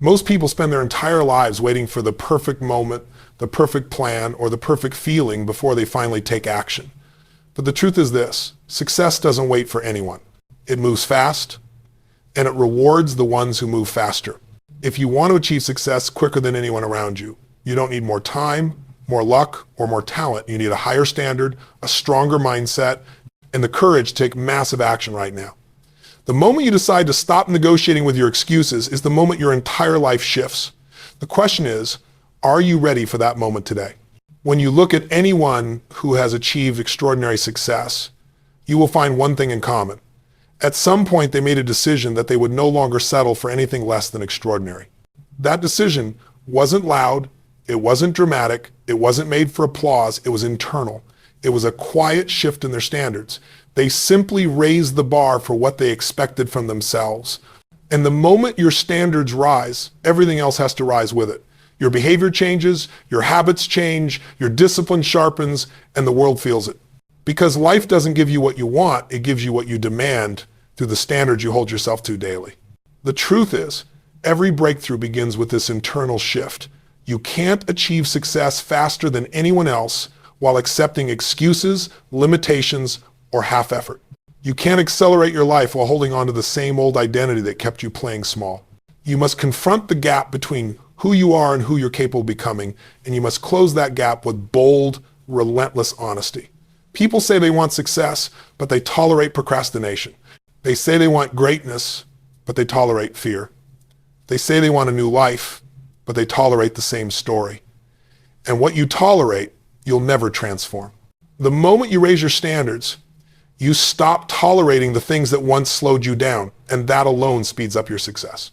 Most people spend their entire lives waiting for the perfect moment, the perfect plan, or the perfect feeling before they finally take action. But the truth is this: success doesn't wait for anyone. It moves fast, and it rewards the ones who move faster. If you want to achieve success quicker than anyone around you, you don't need more time, more luck, or more talent. You need a higher standard, a stronger mindset, and the courage to take massive action right now. The moment you decide to stop negotiating with your excuses is the moment your entire life shifts. The question is, are you ready for that moment today? When you look at anyone who has achieved extraordinary success, you will find one thing in common. At some point, they made a decision that they would no longer settle for anything less than extraordinary. That decision wasn't loud, it wasn't dramatic, it wasn't made for applause, it was internal. It was a quiet shift in their standards. They simply raised the bar for what they expected from themselves. And the moment your standards rise, everything else has to rise with it. Your behavior changes, your habits change, your discipline sharpens, and the world feels it. Because life doesn't give you what you want, it gives you what you demand through the standards you hold yourself to daily. The truth is, every breakthrough begins with this internal shift. You can't achieve success faster than anyone else while accepting excuses, limitations, or half effort. You can't accelerate your life while holding on to the same old identity that kept you playing small. You must confront the gap between who you are and who you're capable of becoming, and you must close that gap with bold, relentless honesty. People say they want success, but they tolerate procrastination. They say they want greatness, but they tolerate fear. They say they want a new life, but they tolerate the same story. And what you tolerate, you'll never transform. The moment you raise your standards, you stop tolerating the things that once slowed you down, and that alone speeds up your success.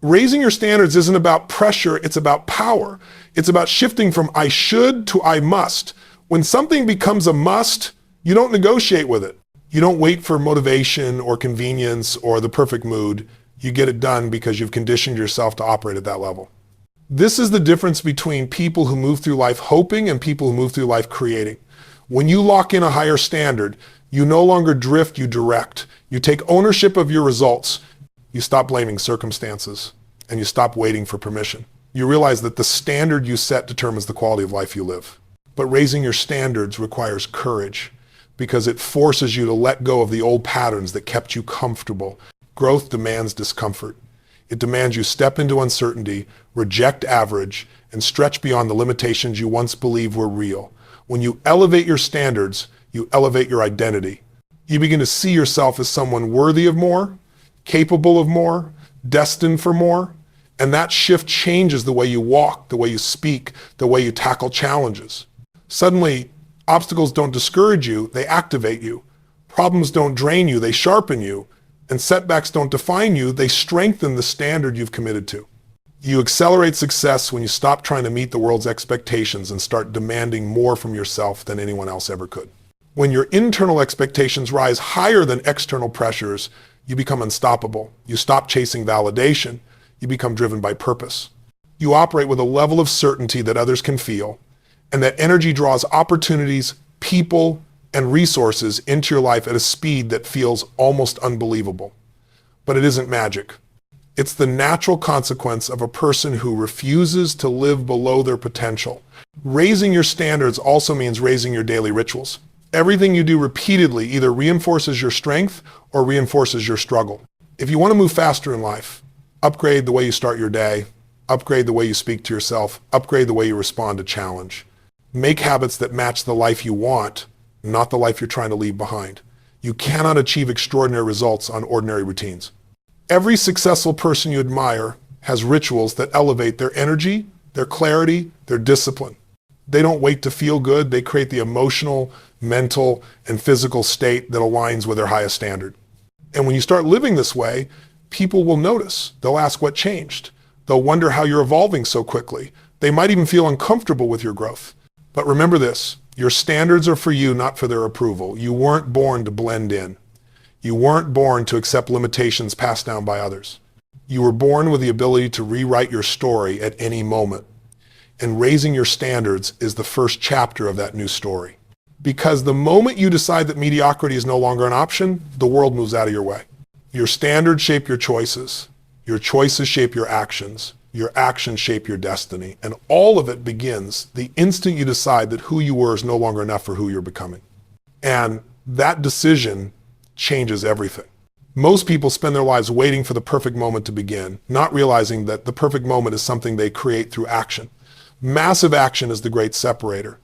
Raising your standards isn't about pressure, it's about power. It's about shifting from I should to I must. When something becomes a must, you don't negotiate with it. You don't wait for motivation or convenience or the perfect mood. You get it done because you've conditioned yourself to operate at that level. This is the difference between people who move through life hoping and people who move through life creating. When you lock in a higher standard, you no longer drift, you direct. You take ownership of your results. You stop blaming circumstances, and you stop waiting for permission. You realize that the standard you set determines the quality of life you live. But raising your standards requires courage, because it forces you to let go of the old patterns that kept you comfortable. Growth demands discomfort. It demands you step into uncertainty, reject average, and stretch beyond the limitations you once believed were real. When you elevate your standards, you elevate your identity. You begin to see yourself as someone worthy of more, capable of more, destined for more, and that shift changes the way you walk, the way you speak, the way you tackle challenges. Suddenly, obstacles don't discourage you, they activate you. Problems don't drain you, they sharpen you. And setbacks don't define you, they strengthen the standard you've committed to. You accelerate success when you stop trying to meet the world's expectations and start demanding more from yourself than anyone else ever could. When your internal expectations rise higher than external pressures, you become unstoppable. You stop chasing validation, you become driven by purpose. You operate with a level of certainty that others can feel, and that energy draws opportunities, people, and resources into your life at a speed that feels almost unbelievable. But it isn't magic. It's the natural consequence of a person who refuses to live below their potential. Raising your standards also means raising your daily rituals. Everything you do repeatedly either reinforces your strength or reinforces your struggle. If you want to move faster in life, upgrade the way you start your day, upgrade the way you speak to yourself, upgrade the way you respond to challenge. Make habits that match the life you want, not the life you're trying to leave behind. You cannot achieve extraordinary results on ordinary routines. Every successful person you admire has rituals that elevate their energy, their clarity, their discipline. They don't wait to feel good, they create the emotional, mental, and physical state that aligns with their highest standard. And when you start living this way, people will notice. They'll ask what changed. They'll wonder how you're evolving so quickly. They might even feel uncomfortable with your growth. But remember this, your standards are for you, not for their approval. You weren't born to blend in. You weren't born to accept limitations passed down by others. You were born with the ability to rewrite your story at any moment. And raising your standards is the first chapter of that new story. Because the moment you decide that mediocrity is no longer an option, the world moves out of your way. Your standards shape your choices shape your actions Your actions shape your destiny. And all of it begins the instant you decide that who you were is no longer enough for who you're becoming. And that decision changes everything. Most people spend their lives waiting for the perfect moment to begin, not realizing that the perfect moment is something they create through action. Massive action is the great separator.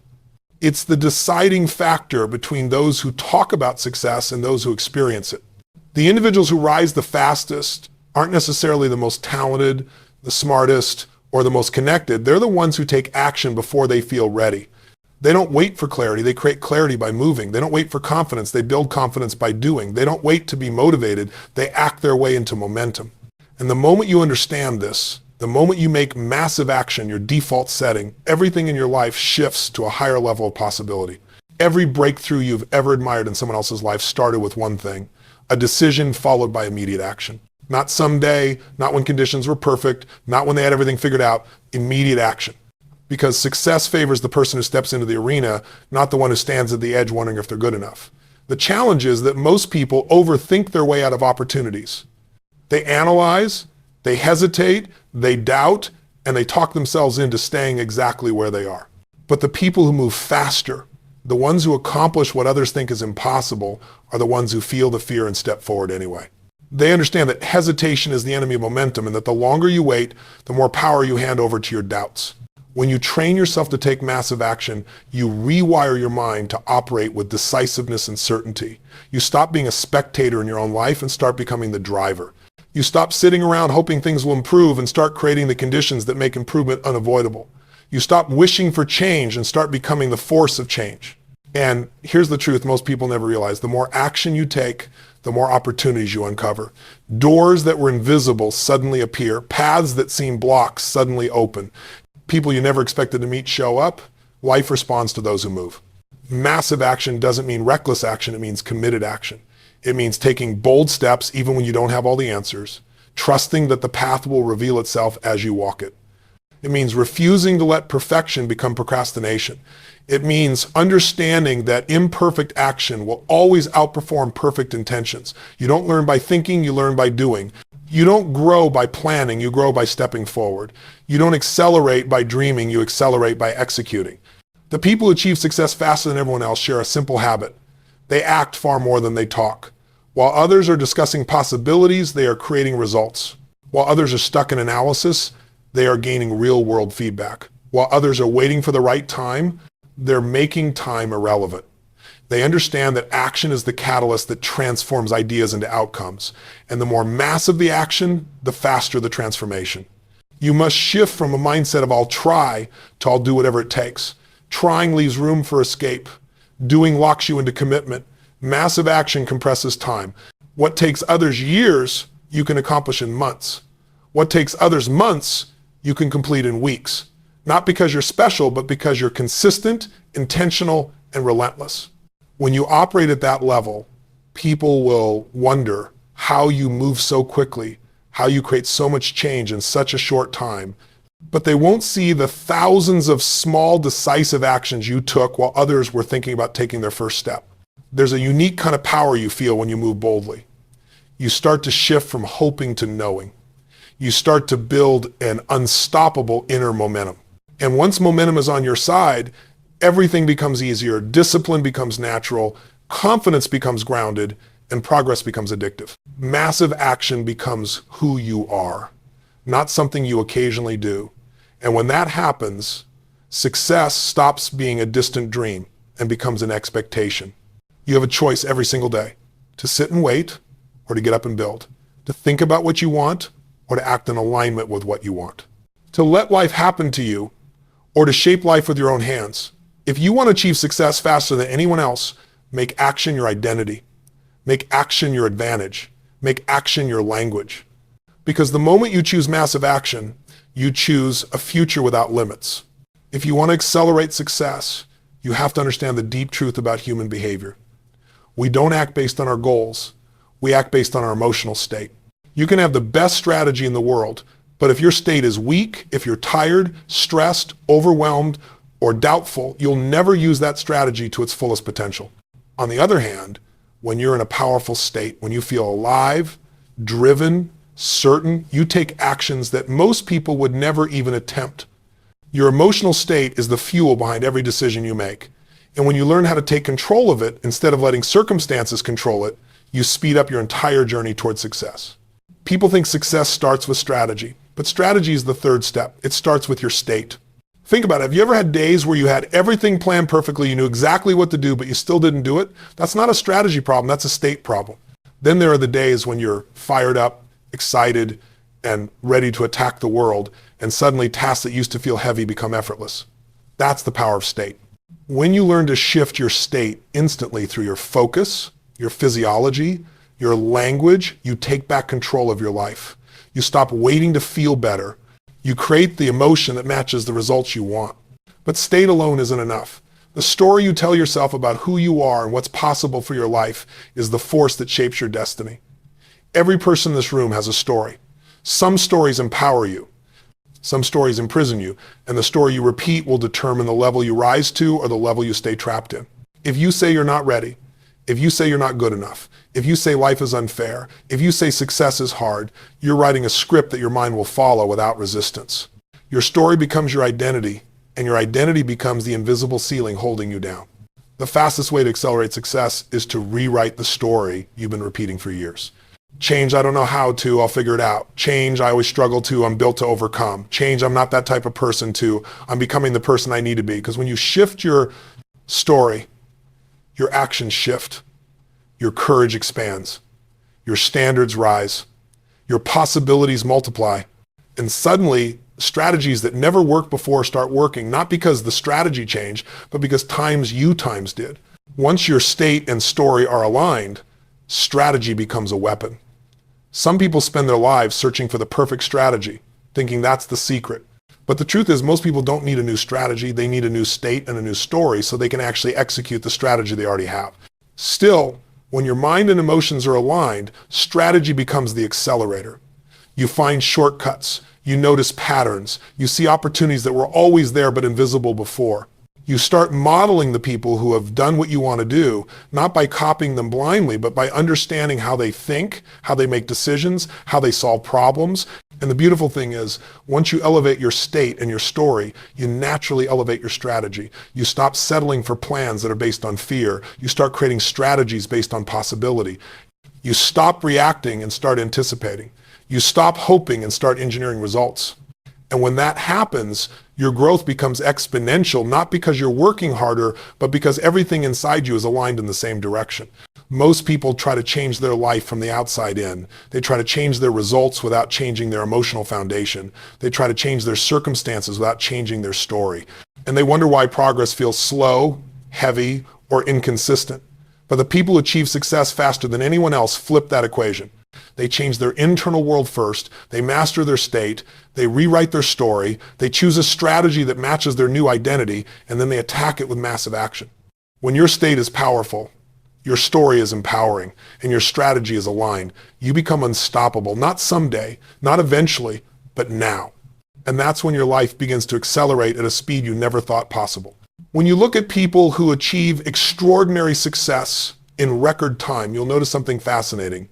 It's the deciding factor between those who talk about success and those who experience it. The individuals who rise the fastest aren't necessarily the most talented, the smartest, or the most connected. They're the ones who take action before they feel ready. They don't wait for clarity. They create clarity by moving. They don't wait for confidence. They build confidence by doing. They don't wait to be motivated. They act their way into momentum. And the moment you understand this, the moment you make massive action your default setting, everything in your life shifts to a higher level of possibility. Every breakthrough you've ever admired in someone else's life started with one thing: a decision followed by immediate action. Not someday, not when conditions were perfect, not when they had everything figured out, immediate action. Because success favors the person who steps into the arena, not the one who stands at the edge wondering if they're good enough. The challenge is that most people overthink their way out of opportunities. They analyze, they hesitate, they doubt, and they talk themselves into staying exactly where they are. But the people who move faster, the ones who accomplish what others think is impossible, are the ones who feel the fear and step forward anyway. They understand that hesitation is the enemy of momentum, and that the longer you wait, the more power you hand over to your doubts. When you train yourself to take massive action, you rewire your mind to operate with decisiveness and certainty. You stop being a spectator in your own life and start becoming the driver. You stop sitting around hoping things will improve and start creating the conditions that make improvement unavoidable. You stop wishing for change and start becoming the force of change. And here's the truth most people never realize: the more action you take, the more opportunities you uncover. Doors that were invisible suddenly appear. Paths that seemed blocked suddenly open. People you never expected to meet show up. Life responds to those who move. Massive action doesn't mean reckless action. It means committed action. It means taking bold steps even when you don't have all the answers, trusting that the path will reveal itself as you walk it. It means refusing to let perfection become procrastination. It means understanding that imperfect action will always outperform perfect intentions. You don't learn by thinking, you learn by doing. You don't grow by planning, you grow by stepping forward. You don't accelerate by dreaming, you accelerate by executing. The people who achieve success faster than everyone else share a simple habit. They act far more than they talk. While others are discussing possibilities, they are creating results. While others are stuck in analysis, they are gaining real-world feedback. While others are waiting for the right time, they're making time irrelevant. They understand that action is the catalyst that transforms ideas into outcomes. And the more massive the action, the faster the transformation. You must shift from a mindset of "I'll try" to "I'll do whatever it takes." Trying leaves room for escape. Doing locks you into commitment. Massive action compresses time. What takes others years, you can accomplish in months. What takes others months, you can complete in weeks. Not because you're special, but because you're consistent, intentional, and relentless. When you operate at that level, people will wonder how you move so quickly, how you create so much change in such a short time, but they won't see the thousands of small, decisive actions you took while others were thinking about taking their first step. There's a unique kind of power you feel when you move boldly. You start to shift from hoping to knowing. You start to build an unstoppable inner momentum. And once momentum is on your side, everything becomes easier, discipline becomes natural, confidence becomes grounded, and progress becomes addictive. Massive action becomes who you are, not something you occasionally do. And when that happens, success stops being a distant dream and becomes an expectation. You have a choice every single day to sit and wait or to get up and build, to think about what you want or to act in alignment with what you want, to let life happen to you or to shape life with your own hands. If you want to achieve success faster than anyone else, make action your identity. Make action your advantage. Make action your language. Because the moment you choose massive action, you choose a future without limits. If you want to accelerate success, you have to understand the deep truth about human behavior. We don't act based on our goals. We act based on our emotional state. You can have the best strategy in the world, but if your state is weak, if you're tired, stressed, overwhelmed, or doubtful, you'll never use that strategy to its fullest potential. On the other hand, when you're in a powerful state, when you feel alive, driven, certain, you take actions that most people would never even attempt. Your emotional state is the fuel behind every decision you make. And when you learn how to take control of it, instead of letting circumstances control it, you speed up your entire journey towards success. People think success starts with strategy, but strategy is the third step. It starts with your state. Think about it. Have you ever had days where you had everything planned perfectly, you knew exactly what to do, but you still didn't do it? That's not a strategy problem, that's a state problem. Then there are the days when you're fired up, excited, and ready to attack the world, and suddenly tasks that used to feel heavy become effortless. That's the power of state. When you learn to shift your state instantly through your focus, your physiology, your language, you take back control of your life. You stop waiting to feel better. You create the emotion that matches the results you want. But state alone isn't enough. The story you tell yourself about who you are and what's possible for your life is the force that shapes your destiny. Every person in this room has a story. Some stories empower you. Some stories imprison you. And the story you repeat will determine the level you rise to or the level you stay trapped in. If you say you're not ready, if you say you're not good enough, if you say life is unfair, if you say success is hard, you're writing a script that your mind will follow without resistance. Your story becomes your identity, and your identity becomes the invisible ceiling holding you down. The fastest way to accelerate success is to rewrite the story you've been repeating for years. Change, I don't know how to, I'll figure it out. Change, I always struggle to, I'm built to overcome. Change, I'm not that type of person to, I'm becoming the person I need to be. Because when you shift your story, your actions shift. Your courage expands, your standards rise, your possibilities multiply, and suddenly strategies that never worked before start working, not because the strategy changed, but because you times did. Once your state and story are aligned, strategy becomes a weapon. Some people spend their lives searching for the perfect strategy, thinking that's the secret. But the truth is, most people don't need a new strategy, they need a new state and a new story so they can actually execute the strategy they already have. Still, when your mind and emotions are aligned, strategy becomes the accelerator. You find shortcuts, you notice patterns, you see opportunities that were always there but invisible before. You start modeling the people who have done what you want to do, not by copying them blindly, but by understanding how they think, how they make decisions, how they solve problems. And the beautiful thing is, once you elevate your state and your story, you naturally elevate your strategy. You stop settling for plans that are based on fear. You start creating strategies based on possibility. You stop reacting and start anticipating. You stop hoping and start engineering results. And when that happens, your growth becomes exponential, not because you're working harder, but because everything inside you is aligned in the same direction. Most people try to change their life from the outside in. They try to change their results without changing their emotional foundation. They try to change their circumstances without changing their story. And they wonder why progress feels slow, heavy, or inconsistent. But the people who achieve success faster than anyone else flip that equation. They change their internal world first, they master their state, they rewrite their story, they choose a strategy that matches their new identity, and then they attack it with massive action. When your state is powerful, your story is empowering, and your strategy is aligned, you become unstoppable, not someday, not eventually, but now. And that's when your life begins to accelerate at a speed you never thought possible. When you look at people who achieve extraordinary success in record time, you'll notice something fascinating.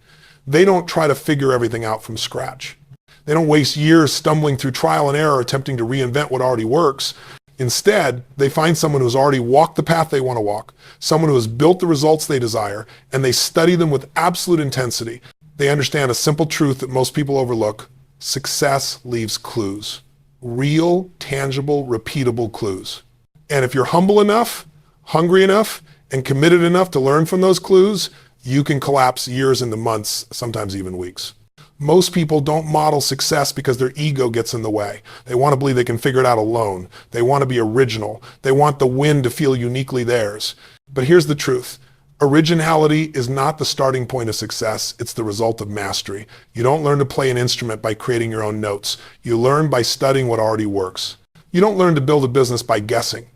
They don't try to figure everything out from scratch. They don't waste years stumbling through trial and error attempting to reinvent what already works. Instead, they find someone who's already walked the path they want to walk, someone who has built the results they desire, and they study them with absolute intensity. They understand a simple truth that most people overlook. Success leaves clues. Real, tangible, repeatable clues. And if you're humble enough, hungry enough, and committed enough to learn from those clues, you can collapse years into months, sometimes even weeks. Most people don't model success because their ego gets in the way. They want to believe they can figure it out alone. They want to be original. They want the win to feel uniquely theirs. But here's the truth. Originality is not the starting point of success. It's the result of mastery. You don't learn to play an instrument by creating your own notes. You learn by studying what already works. You don't learn to build a business by guessing.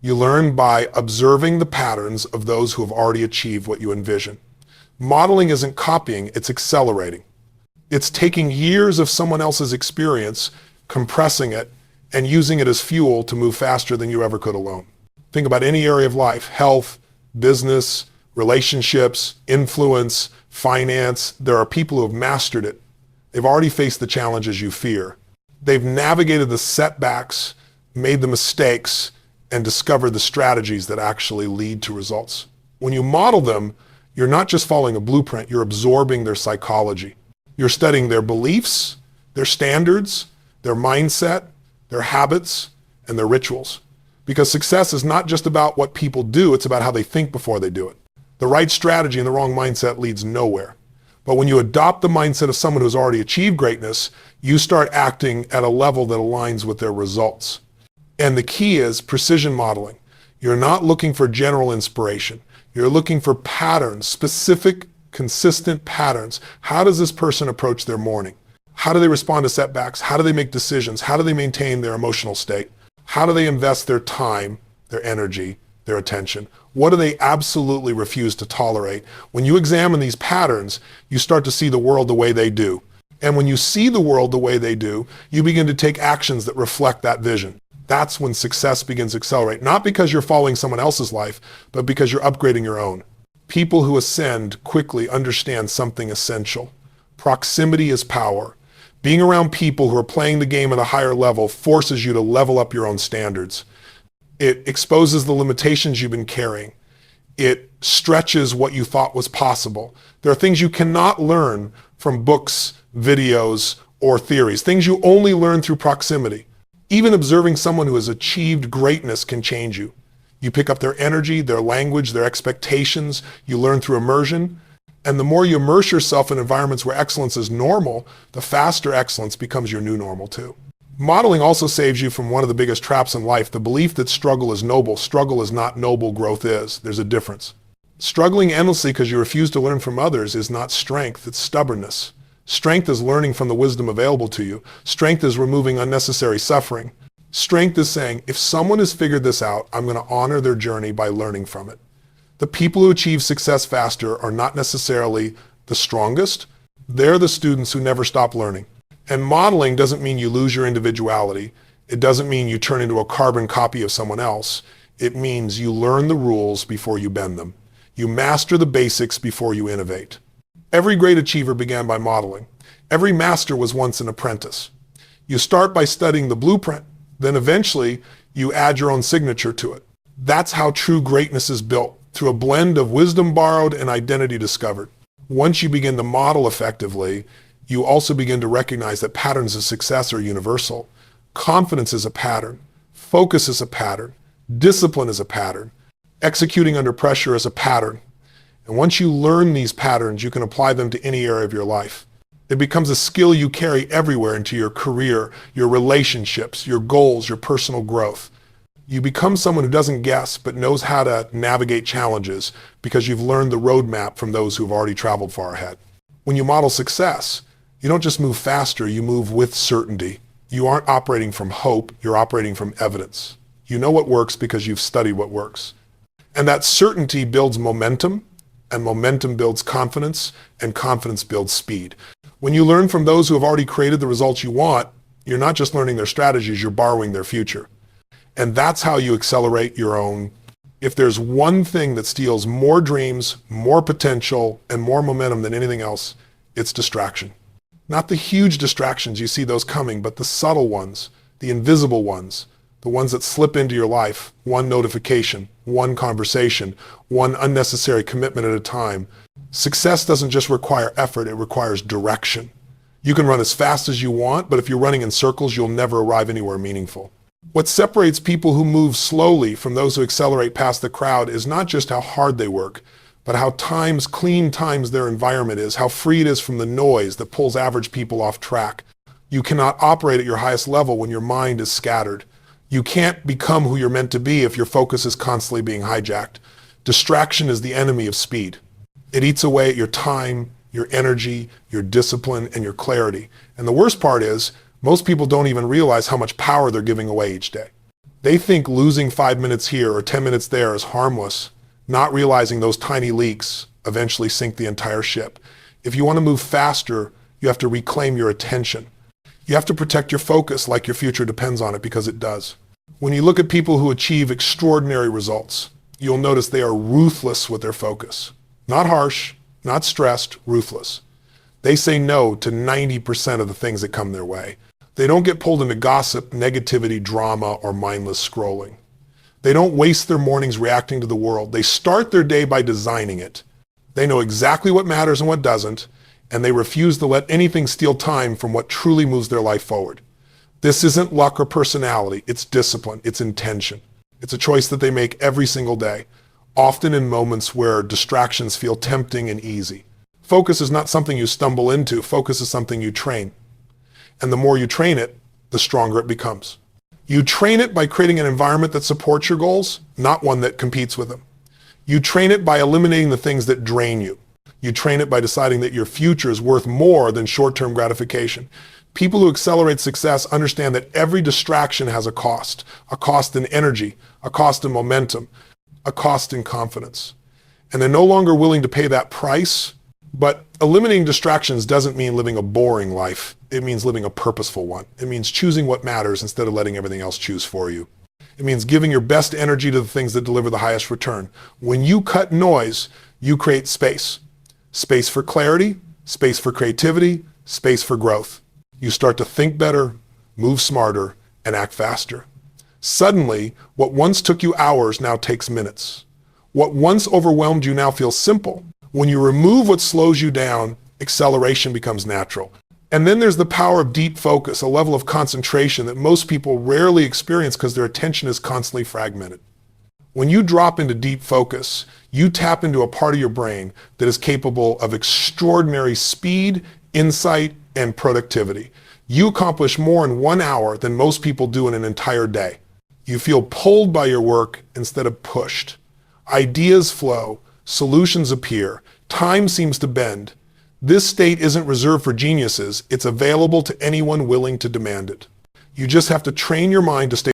You learn by observing the patterns of those who have already achieved what you envision. Modeling isn't copying, it's accelerating. It's taking years of someone else's experience, compressing it, and using it as fuel to move faster than you ever could alone. Think about any area of life, health, business, relationships, influence, finance. There are people who have mastered it. They've already faced the challenges you fear. They've navigated the setbacks, made the mistakes, and discovered the strategies that actually lead to results. When you model them, you're not just following a blueprint, you're absorbing their psychology. You're studying their beliefs, their standards, their mindset, their habits, and their rituals. Because success is not just about what people do, it's about how they think before they do it. The right strategy and the wrong mindset leads nowhere. But when you adopt the mindset of someone who's already achieved greatness, you start acting at a level that aligns with their results. And the key is precision modeling. You're not looking for general inspiration. You're looking for patterns, specific, consistent patterns. How does this person approach their morning? How do they respond to setbacks? How do they make decisions? How do they maintain their emotional state? How do they invest their time, their energy, their attention? What do they absolutely refuse to tolerate? When you examine these patterns, you start to see the world the way they do. And when you see the world the way they do, you begin to take actions that reflect that vision. That's when success begins to accelerate, not because you're following someone else's life, but because you're upgrading your own. People who ascend quickly understand something essential. Proximity is power. Being around people who are playing the game at a higher level forces you to level up your own standards. It exposes the limitations you've been carrying. It stretches what you thought was possible. There are things you cannot learn from books, videos, or theories, things you only learn through proximity. Even observing someone who has achieved greatness can change you. You pick up their energy, their language, their expectations. You learn through immersion. And the more you immerse yourself in environments where excellence is normal, the faster excellence becomes your new normal too. Modeling also saves you from one of the biggest traps in life, the belief that struggle is noble. Struggle is not noble, growth is. There's a difference. Struggling endlessly because you refuse to learn from others is not strength, it's stubbornness. Strength is learning from the wisdom available to you. Strength is removing unnecessary suffering. Strength is saying, if someone has figured this out, I'm going to honor their journey by learning from it. The people who achieve success faster are not necessarily the strongest. They're the students who never stop learning. And modeling doesn't mean you lose your individuality. It doesn't mean you turn into a carbon copy of someone else. It means you learn the rules before you bend them. You master the basics before you innovate. Every great achiever began by modeling. Every master was once an apprentice. You start by studying the blueprint, then eventually you add your own signature to it. That's how true greatness is built, through a blend of wisdom borrowed and identity discovered. Once you begin to model effectively, you also begin to recognize that patterns of success are universal. Confidence is a pattern. Focus is a pattern. Discipline is a pattern. Executing under pressure is a pattern. And once you learn these patterns, you can apply them to any area of your life. It becomes a skill you carry everywhere into your career, your relationships, your goals, your personal growth. You become someone who doesn't guess, but knows how to navigate challenges because you've learned the roadmap from those who've already traveled far ahead. When you model success, you don't just move faster, you move with certainty. You aren't operating from hope, you're operating from evidence. You know what works because you've studied what works. And that certainty builds momentum, and momentum builds confidence, and confidence builds speed. When you learn from those who have already created the results you want, you're not just learning their strategies, you're borrowing their future. And that's how you accelerate your own. If there's one thing that steals more dreams, more potential, and more momentum than anything else, it's distraction. Not the huge distractions, you see those coming, but the subtle ones, the invisible ones, the ones that slip into your life, one notification, one conversation, one unnecessary commitment at a time. Success doesn't just require effort, it requires direction. You can run as fast as you want, but if you're running in circles, you'll never arrive anywhere meaningful. What separates people who move slowly from those who accelerate past the crowd is not just how hard they work, but how clean times their environment is, how free it is from the noise that pulls average people off track. You cannot operate at your highest level when your mind is scattered. You can't become who you're meant to be if your focus is constantly being hijacked. Distraction is the enemy of speed. It eats away at your time, your energy, your discipline, and your clarity. And the worst part is, most people don't even realize how much power they're giving away each day. They think losing 5 minutes here or 10 minutes there is harmless, not realizing those tiny leaks eventually sink the entire ship. If you want to move faster, you have to reclaim your attention. You have to protect your focus like your future depends on it, because it does. When you look at people who achieve extraordinary results, you'll notice they are ruthless with their focus. Not harsh, not stressed, ruthless. They say no to 90% of the things that come their way. They don't get pulled into gossip, negativity, drama, or mindless scrolling. They don't waste their mornings reacting to the world. They start their day by designing it. They know exactly what matters and what doesn't, and they refuse to let anything steal time from what truly moves their life forward. This isn't luck or personality. It's discipline. It's intention. It's a choice that they make every single day, often in moments where distractions feel tempting and easy. Focus is not something you stumble into. Focus is something you train. And the more you train it, the stronger it becomes. You train it by creating an environment that supports your goals, not one that competes with them. You train it by eliminating the things that drain you. You train it by deciding that your future is worth more than short-term gratification. People who accelerate success understand that every distraction has a cost in energy, a cost in momentum, a cost in confidence. And they're no longer willing to pay that price. But eliminating distractions doesn't mean living a boring life. It means living a purposeful one. It means choosing what matters instead of letting everything else choose for you. It means giving your best energy to the things that deliver the highest return. When you cut noise, you create space. Space for clarity, space for creativity, space for growth. You start to think better, move smarter, and act faster. Suddenly, what once took you hours now takes minutes. What once overwhelmed you now feels simple. When you remove what slows you down, acceleration becomes natural. And then there's the power of deep focus, a level of concentration that most people rarely experience because their attention is constantly fragmented. When you drop into deep focus, you tap into a part of your brain that is capable of extraordinary speed, insight, and productivity. You accomplish more in 1 hour than most people do in an entire day. You feel pulled by your work instead of pushed. Ideas flow, solutions appear, time seems to bend. This state isn't reserved for geniuses, it's available to anyone willing to demand it. You just have to train your mind to stay